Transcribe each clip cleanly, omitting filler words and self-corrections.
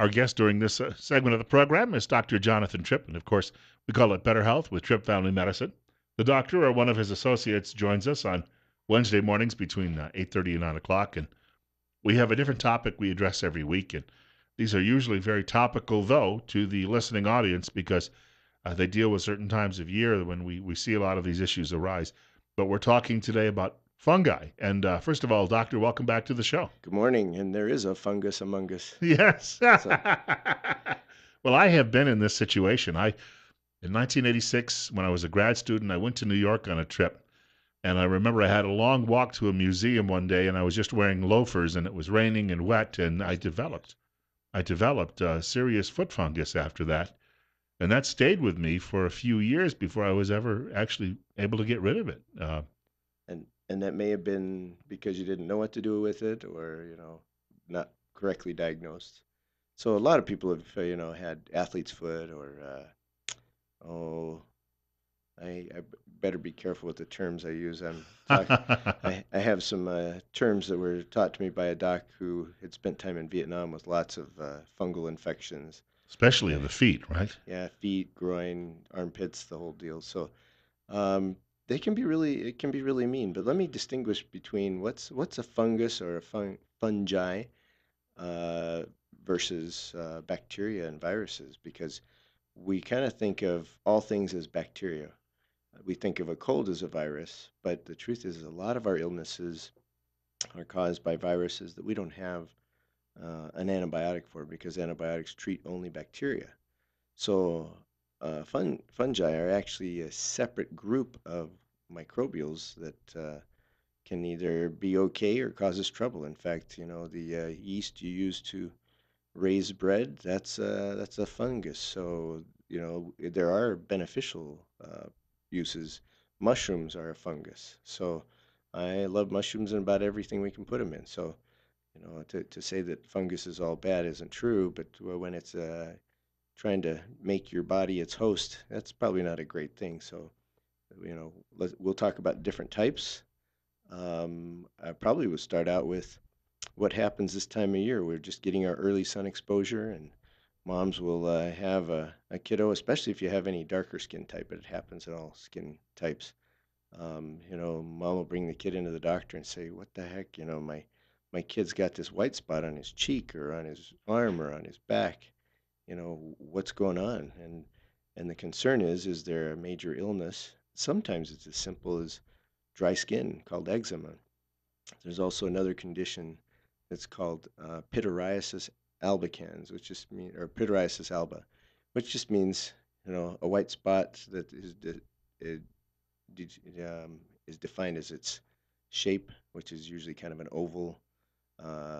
Our guest during this segment of the program is Dr. Jonathan Tripp, and of course, we call it Better Health with Tripp Family Medicine. The doctor or one of his associates joins us on Wednesday mornings between 8:30 and 9 o'clock, and we have a different topic we address every week. And these are usually very topical, though, to the listening audience because they deal with certain times of year when we see a lot of these issues arise. But we're talking today about fungi. And first of all, doctor, welcome back to the show. Good morning, and there is a fungus among us. Yes. So, Well, I have been in this situation. In 1986, when I was a grad student, I went to New York on a trip, and I remember I had a long walk to a museum one day, and I was just wearing loafers, and it was raining and wet, and I developed serious foot fungus after that, and that stayed with me for a few years before I was ever actually able to get rid of it. and that may have been because you didn't know what to do with it, or not correctly diagnosed. So a lot of people have had athlete's foot, or oh, I better be careful with the terms I use. I have some terms that were taught to me by a doc who had spent time in Vietnam with lots of fungal infections. Especially Uh, of the feet, right? yeah, feet, groin, armpits, the whole deal. So Um, they can be really, it can be really mean. But let me distinguish between what's a fungus or a fungi uh, versus bacteria and viruses, because we kind of think of all things as bacteria. We think of a cold as a virus, but the truth is a lot of our illnesses are caused by viruses that we don't have an antibiotic for, because antibiotics treat only bacteria. So fungi are actually a separate group of microbials that can either be okay or cause us trouble. In fact, the yeast you use to raise bread, that's a fungus. So there are beneficial uses. Mushrooms are a fungus. So I love mushrooms and about everything we can put them in. So to say that fungus is all bad isn't true, but when it's trying to make your body its host, that's probably not a great thing. So, we'll talk about different types. I probably would start out with what happens this time of year. We're just getting our early sun exposure, and moms will have a kiddo, especially if you have any darker skin type, but it happens in all skin types. Mom will bring the kid into the doctor and say, "What the heck? My kid's got this white spot on his cheek or on his arm or on his back. What's going on?" And the concern is there a major illness? Sometimes it's as simple as dry skin called eczema. There's also another condition that's called pityriasis albicans, which just mean or pityriasis alba, which just means a white spot that it, is defined as its shape, which is usually kind of an oval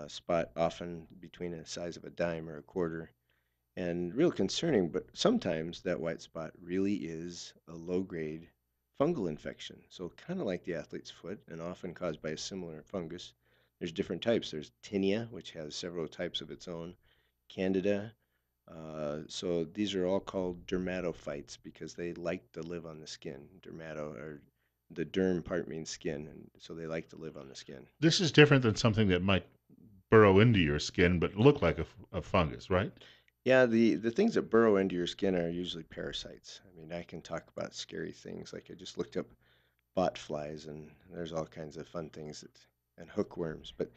spot, often between the size of a dime or a quarter, and real concerning. But sometimes that white spot really is a low grade fungal infection. So, kind of like the athlete's foot, and often caused by a similar fungus. There's different types. There's tinea, which has several types of its own, candida. So, these are all called dermatophytes because they like to live on the skin. Dermato, or the derm part means skin, and so they like to live on the skin. This is different than something that might burrow into your skin but look like a fungus, right? Yeah, the things that burrow into your skin are usually parasites. I mean, I can talk about scary things like I just looked up bot flies, and there's all kinds of fun things and hookworms. But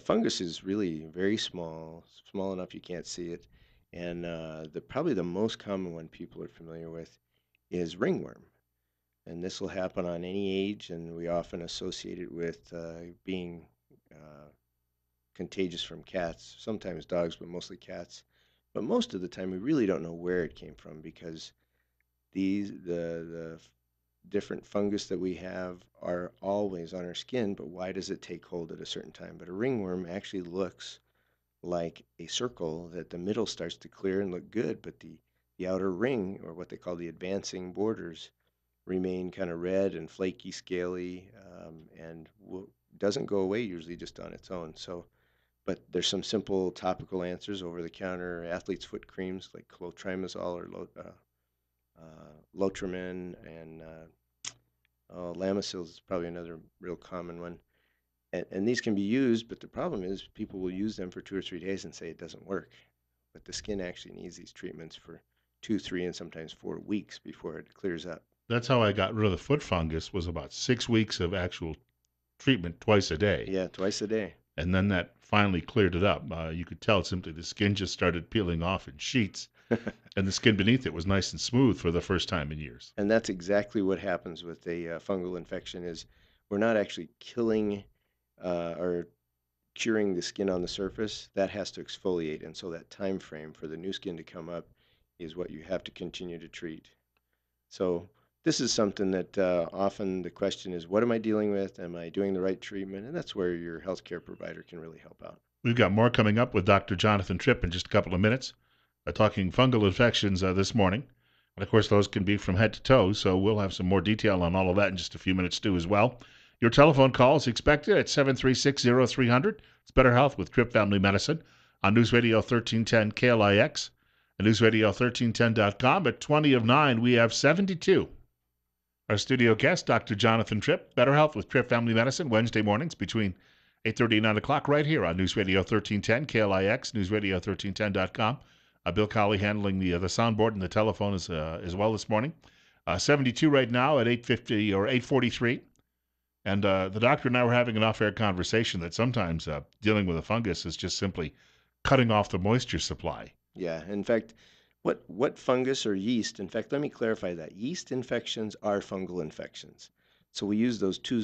fungus is really very small, small enough you can't see it. And the probably the most common one people are familiar with is ringworm. And this will happen on any age, and we often associate it with being uh, contagious from cats, sometimes dogs, but mostly cats. But most of the time, we really don't know where it came from, because the different fungus that we have are always on our skin. But why does it take hold at a certain time? But a ringworm actually looks like a circle that the middle starts to clear and look good, but the outer ring, or what they call the advancing borders, remain kind of red and flaky, scaly, and doesn't go away usually just on its own. So, but there's some simple topical answers, over the counter athlete's foot creams like clotrimazole or Lotrimin, and Lamisil is probably another real common one. And these can be used, but the problem is people will use them for 2 or 3 days and say it doesn't work. but the skin actually needs these treatments for 2, 3, and sometimes 4 weeks before it clears up. That's how I got rid of the foot fungus, was about 6 weeks of actual treatment twice a day. Yeah, twice a day. And then that finally cleared it up. You could tell simply the skin just started peeling off in sheets, and the skin beneath it was nice and smooth for the first time in years. And that's exactly what happens with a fungal infection is we're not actually killing or curing the skin on the surface. That has to exfoliate, and so that time frame for the new skin to come up is what you have to continue to treat. So this is something that often the question is, what am I dealing with? Am I doing the right treatment? And that's where your healthcare provider can really help out. We've got more coming up with Dr. Jonathan Tripp in just a couple of minutes, talking fungal infections this morning. And of course, those can be from head to toe, so we'll have some more detail on all of that in just a few minutes, too, as well. Your telephone call is expected at 736-0300. It's Better Health with Tripp Family Medicine on News Radio 1310 KLIX and newsradio1310.com. At 20 of 9, we have 72. Our studio guest, Dr. Jonathan Tripp, Better Health with Tripp Family Medicine, Wednesday mornings between 8:30 and 9 o'clock right here on News Radio 1310, KLIX, newsradio1310.com. Bill Colley handling the soundboard and the telephone as well this morning. 72 right now at 8:50 or 8:43. And the doctor and I were having an off-air conversation that sometimes dealing with a fungus is just simply cutting off the moisture supply. Yeah, in fact, what fungus or yeast? In fact, let me clarify that. Yeast infections are fungal infections. So we use those two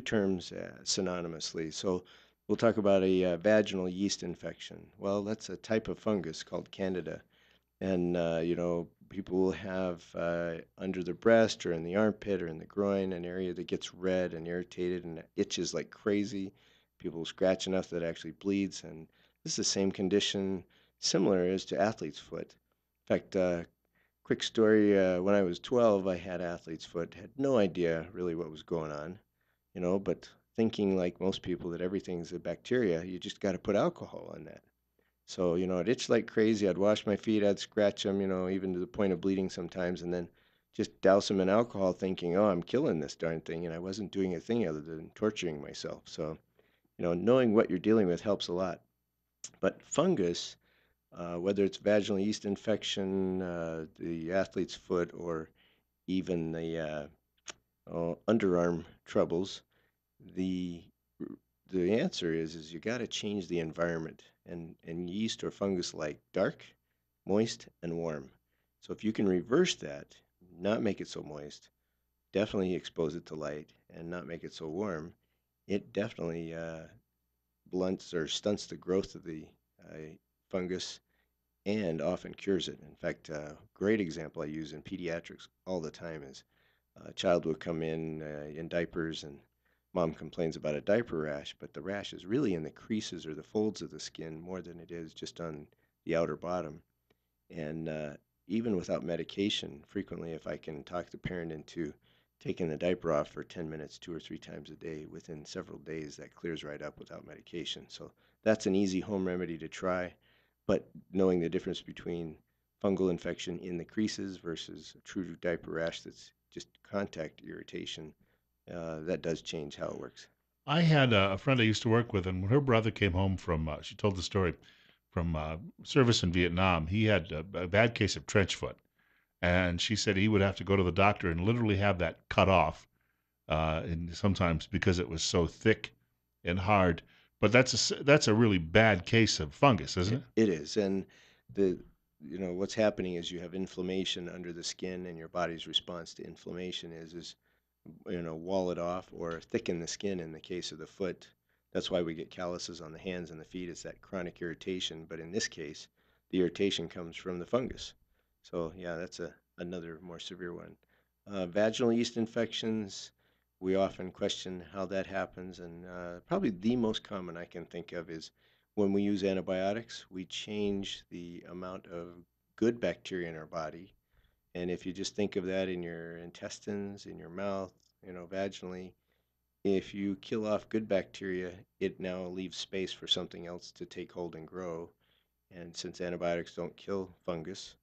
terms synonymously. So we'll talk about a vaginal yeast infection. Well, that's a type of fungus called Candida. And people will have under the breast or in the armpit or in the groin an area that gets red and irritated and itches like crazy. People scratch enough that it actually bleeds, and this is the same condition, similar as to athlete's foot. In fact, quick story: when I was 12, I had athlete's foot. Had no idea really what was going on, but thinking like most people that everything's a bacteria, you just got to put alcohol on that. So, it itched like crazy. I'd wash my feet, I'd scratch them, even to the point of bleeding sometimes, and then just douse them in alcohol thinking, oh, I'm killing this darn thing. And I wasn't doing a thing other than torturing myself. So, knowing what you're dealing with helps a lot. But fungus, whether it's vaginal yeast infection, the athlete's foot, or even the underarm troubles, the the answer is you got to change the environment, and yeast or fungus like dark, moist, and warm. So if you can reverse that, not make it so moist, definitely expose it to light, and not make it so warm, it definitely blunts or stunts the growth of the fungus and often cures it. In fact, a great example I use in pediatrics all the time is a child will come in diapers, and mom complains about a diaper rash, but the rash is really in the creases or the folds of the skin more than it is just on the outer bottom. And even without medication, frequently, if I can talk the parent into taking the diaper off for 10 minutes, 2 or 3 times a day, within several days, that clears right up without medication. So that's an easy home remedy to try. But knowing the difference between fungal infection in the creases versus a true diaper rash that's just contact irritation, that does change how it works. I had a friend I used to work with, and when her brother came home from, she told the story from service in Vietnam, he had a bad case of trench foot. And she said he would have to go to the doctor and literally have that cut off, and sometimes because it was so thick and hard. But that's a really bad case of fungus, isn't it? It is, and the what's happening is you have inflammation under the skin, and your body's response to inflammation is wall it off or thicken the skin in the case of the foot. That's why we get calluses on the hands and the feet. It's that chronic irritation. But in this case, the irritation comes from the fungus. So yeah, that's another more severe one. Vaginal yeast infections, we often question how that happens, and probably the most common I can think of is when we use antibiotics, we change the amount of good bacteria in our body, and if you just think of that in your intestines, in your mouth, vaginally, if you kill off good bacteria, it now leaves space for something else to take hold and grow. And since antibiotics don't kill fungus,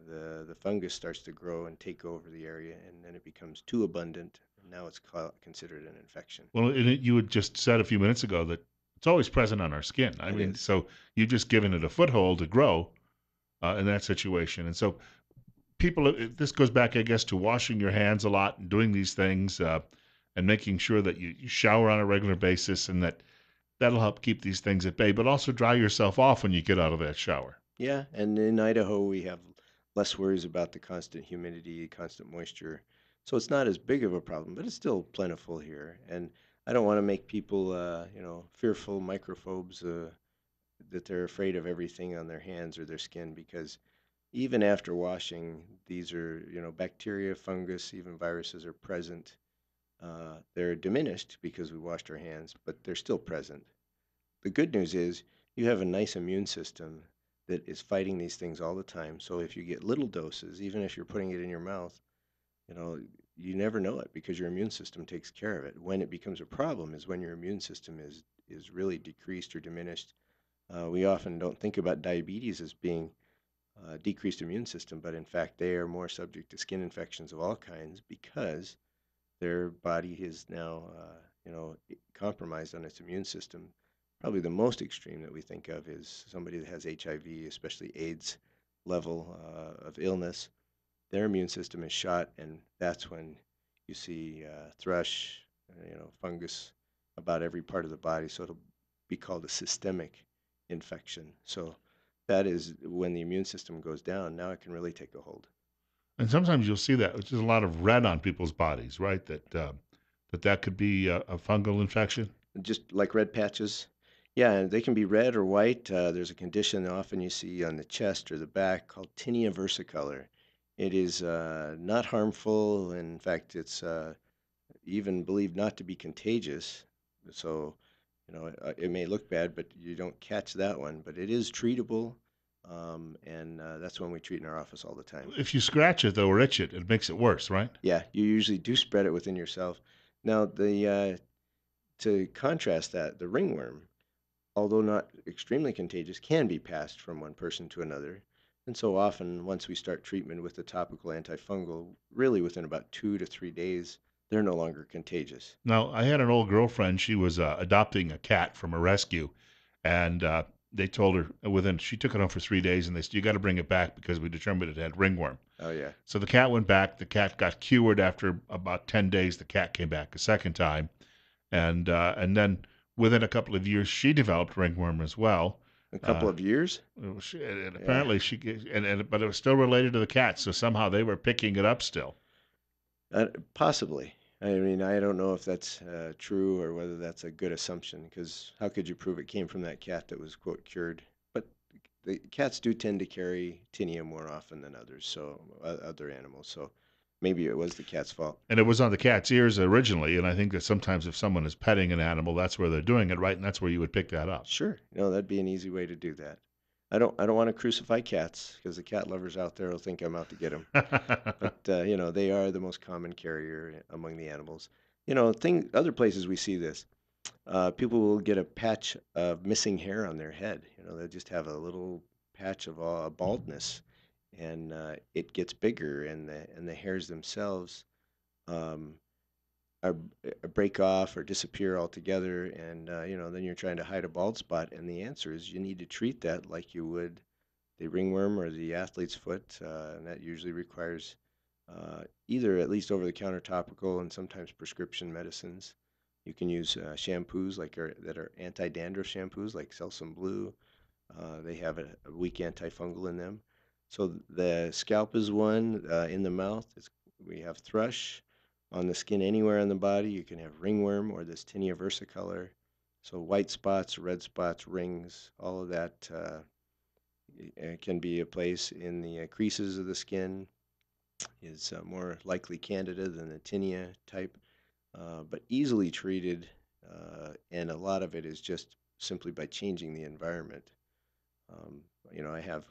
the fungus starts to grow and take over the area, and then it becomes too abundant, and now it's considered an infection. Well, you had just said a few minutes ago that It's always present on our skin. I It mean, is. so you've just given it a foothold to grow in that situation. And so people, this goes back, I guess, to washing your hands a lot and doing these things and making sure that you shower on a regular basis, and that'll help keep these things at bay. But also dry yourself off when you get out of that shower. Yeah, and in Idaho we have less worries about the constant humidity, constant moisture. So it's not as big of a problem, but it's still plentiful here. And I don't want to make people, fearful microphobes, that they're afraid of everything on their hands or their skin because even after washing, these are, bacteria, fungus, even viruses are present. They're diminished because we washed our hands, but they're still present. The good news is you have a nice immune system that is fighting these things all the time. So if you get little doses, even if you're putting it in your mouth, you know, you never know it because your immune system takes care of it. When it becomes a problem is when your immune system is really decreased or diminished. We often don't think about diabetes as being decreased immune system, but in fact they are more subject to skin infections of all kinds because their body is now, compromised on its immune system. Probably the most extreme that we think of is somebody that has HIV, especially AIDS level of illness. Their immune system is shot, and that's when you see thrush, fungus about every part of the body. So it'll be called a systemic infection. So that is when the immune system goes down. Now it can really take a hold. And sometimes you'll see that, which is a lot of red on people's bodies, right? That could be a fungal infection. Just like red patches. Yeah, and they can be red or white. There's a condition that often you see on the chest or the back called tinea versicolor. It is not harmful. In fact, it's even believed not to be contagious. So, it may look bad, but you don't catch that one. But it is treatable, and that's one we treat in our office all the time. If you scratch it though or itch it, it makes it worse, right? Yeah, you usually do spread it within yourself. Now, the to contrast that, the ringworm, although not extremely contagious, can be passed from one person to another. And so often, once we start treatment with the topical antifungal, really within about 2 to 3 days, they're no longer contagious. Now, I had an old girlfriend. She was adopting a cat from a rescue, and they told her within. She took it home for 3 days, and they said you got to bring it back because we determined it had ringworm. Oh, yeah. So the cat went back. The cat got cured after about 10 days. The cat came back a second time, and then within a couple of years, she developed ringworm as well. A couple Uh, of years? and Yeah. apparently but it was still related to the cat, so somehow they were picking it up still. Possibly. I mean, I don't know if that's true or whether that's a good assumption because how could you prove it came from that cat that was, quote, cured? But the cats do tend to carry tinea more often than others, so other animals. So maybe it was the cat's fault. And it was on the cat's ears originally, and I think that sometimes if someone is petting an animal, that's where they're doing it, right? And that's where you would pick that up. Sure, that'd be an easy way to do that. I don't want to crucify cats because the cat lovers out there will think I'm out to get them. But they are the most common carrier among the animals. Other places we see this. People will get a patch of missing hair on their head. They'll just have a little patch of baldness, and it gets bigger, and the hairs themselves um, are break off or disappear altogether, and then you're trying to hide a bald spot, and the answer is you need to treat that like you would the ringworm or the athlete's foot, and that usually requires either at least over-the-counter topical and sometimes prescription medicines. You can use shampoos that are anti-dandruff shampoos like Selsun Blue. They have a weak antifungal in them. So the scalp is one. In the mouth, we have thrush. On the skin anywhere on the body, you can have ringworm or this tinea versicolor. So white spots, red spots, rings, all of that can be a place in the creases of the skin is more likely candida than the tinea type, but easily treated, and a lot of it is just simply by changing the environment. Um, I have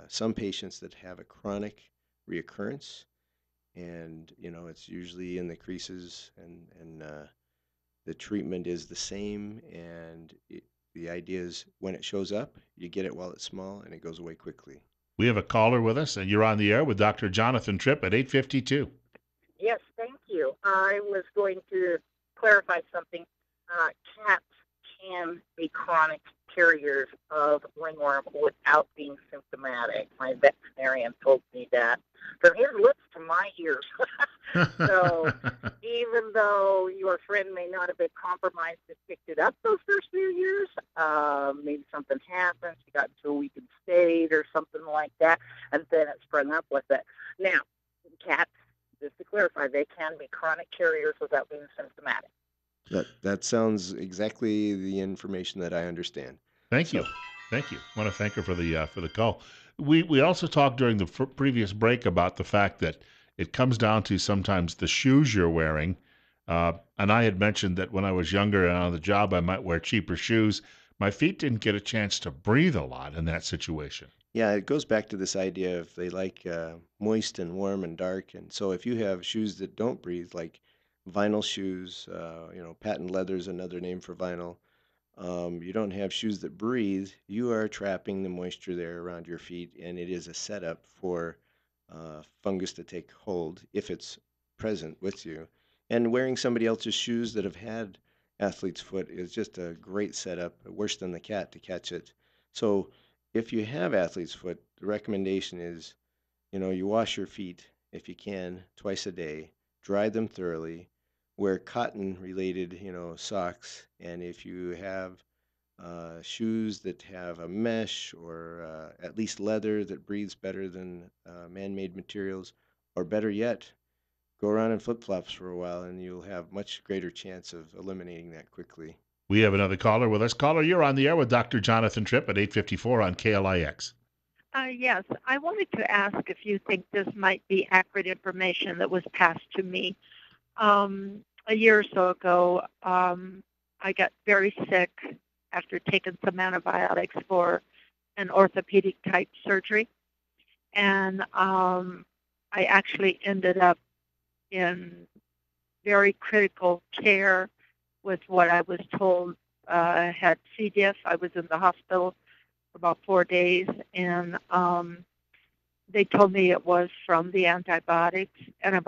some patients that have a chronic reoccurrence, and it's usually in the creases, and the treatment is the same, and the idea is when it shows up, you get it while it's small, and it goes away quickly. We have a caller with us, and you're on the air with Dr. Jonathan Tripp at 852. Yes, thank you. I was going to clarify something. Uh, Cats can be chronic carriers of ringworm without being symptomatic. My veterinarian told me that from his lips to my ears. So even though your friend may not have been compromised and picked it up those first few years, maybe something happened, she got into a weakened state or something like that, and then it sprung up with it. Now, cats, just to clarify, they can be chronic carriers without being symptomatic. That sounds exactly the information that I understand. Thank So you. Thank you. I want to thank her for the call. We also talked during the previous break about the fact that it comes down to sometimes the shoes you're wearing. And I had mentioned that when I was younger and on the job, I might wear cheaper shoes. My feet didn't get a chance to breathe a lot in that situation. yeah, it goes back to this idea of they like moist and warm and dark. And so if you have shoes that don't breathe, like vinyl shoes, patent leather is another name for vinyl. You don't have shoes that breathe, you are trapping the moisture there around your feet, and it is a setup for fungus to take hold if it's present with you. And wearing somebody else's shoes that have had athlete's foot is just a great setup, worse than the cat to catch it. So if you have athlete's foot, the recommendation is, you wash your feet if you can twice a day, dry them thoroughly, wear cotton related, socks, and if you have shoes that have a mesh or at least leather that breathes better than man made materials, or better yet, go around in flip flops for a while and you'll have much greater chance of eliminating that quickly. We have another caller with us. Caller, you're on the air with Dr. Jonathan Tripp at 854 on KLIX. Yes, I wanted to ask if you think this might be accurate information that was passed to me. A year or so ago, I got very sick after taking some antibiotics for an orthopedic type surgery. And I actually ended up in very critical care with what I was told had C. diff. I was in the hospital for about 4 days, and they told me it was from the antibiotics, and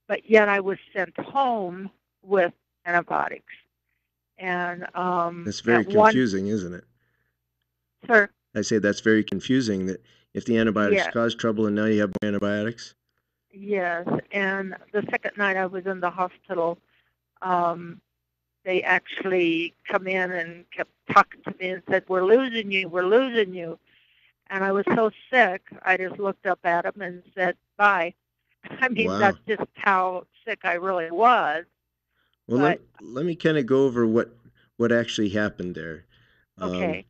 but yet I was sent home with antibiotics. And That's very at one, confusing, isn't it? sir, I say that's very confusing that if the antibiotics yes, cause trouble and now you have more antibiotics. yes. And the second night I was in the hospital, um, they actually come in and kept talking to me and said, "We're losing you, we're losing you." And I was so sick, I just looked up at them and said, "Bye." I mean, Wow. that's just how sick I really was. Well, let, But let me kind of go over what actually happened there. Um, okay,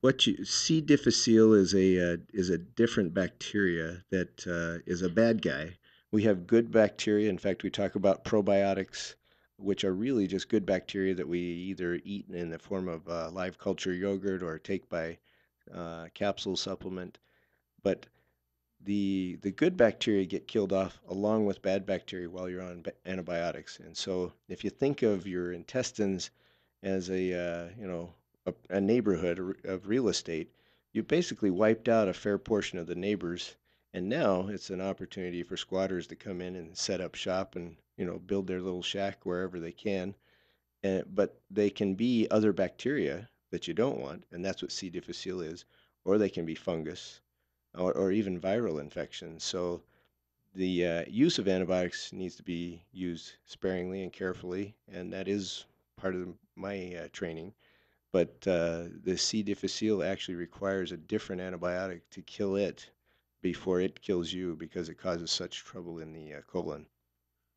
what you C. difficile is a different bacteria that is a bad guy. We have good bacteria. In fact, we talk about probiotics, which are really just good bacteria that we either eat in the form of live culture yogurt or take by capsule supplement. But the good bacteria get killed off along with bad bacteria while you're on antibiotics. And so, if you think of your intestines as a neighborhood of real estate, you basically wiped out a fair portion of the neighbors, and now it's an opportunity for squatters to come in and set up shop and build their little shack wherever they can. But they can be other bacteria that you don't want, and that's what C. difficile is, or they can be fungus or even viral infections. So the use of antibiotics needs to be used sparingly and carefully, and that is part of my training. But the C. difficile actually requires a different antibiotic to kill it before it kills you because it causes such trouble in the colon.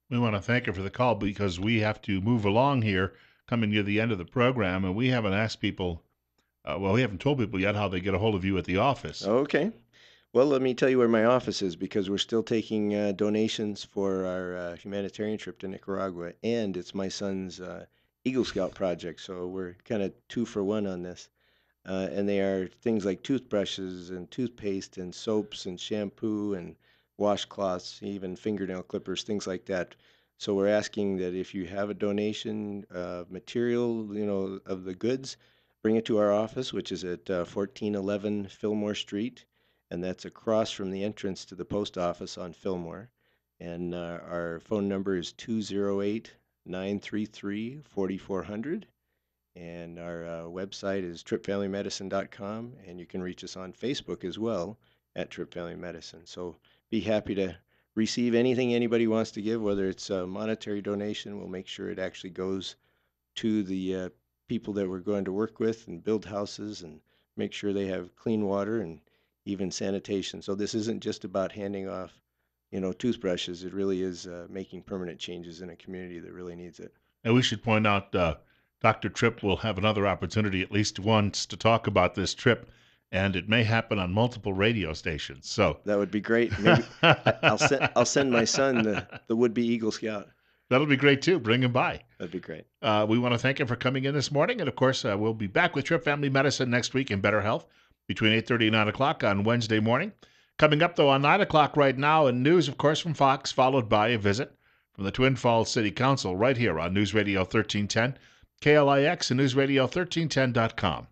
We want to thank her for the call because we have to move along here, coming to the end of the program, and we haven't asked people, we haven't told people yet how they get a hold of you at the office. Okay. Well, let me tell you where my office is because we're still taking donations for our humanitarian trip to Nicaragua, and it's my son's Eagle Scout project. So we're kind of two for one on this. And they are things like toothbrushes and toothpaste and soaps and shampoo and washcloths, even fingernail clippers, things like that. So we're asking that if you have a donation of material, of the goods, bring it to our office, which is at 1411 Fillmore Street, and that's across from the entrance to the post office on Fillmore. And our phone number is 208 933-4400. And our website is trippfamilymedicine.com, and you can reach us on Facebook as well at Tripp Family Medicine. So be happy to receive anything anybody wants to give, whether it's a monetary donation. We'll make sure it actually goes to the people that we're going to work with and build houses and make sure they have clean water and even sanitation. So this isn't just about handing off, toothbrushes. It really is making permanent changes in a community that really needs it. And we should point out Dr. Tripp will have another opportunity at least once to talk about this trip, and it may happen on multiple radio stations. So That would be great. Maybe I'll send my son, the would-be Eagle Scout. That'll be great too. Bring him by. That'd be great. We want to thank him for coming in this morning, and of course, we'll be back with Tripp Family Medicine next week in better health between 8:30 and 9 o'clock on Wednesday morning. Coming up though on 9 o'clock right now, and news, of course, from Fox, followed by a visit from the Twin Falls City Council right here on News Radio 1310, KLIX, and NewsRadio1310.com.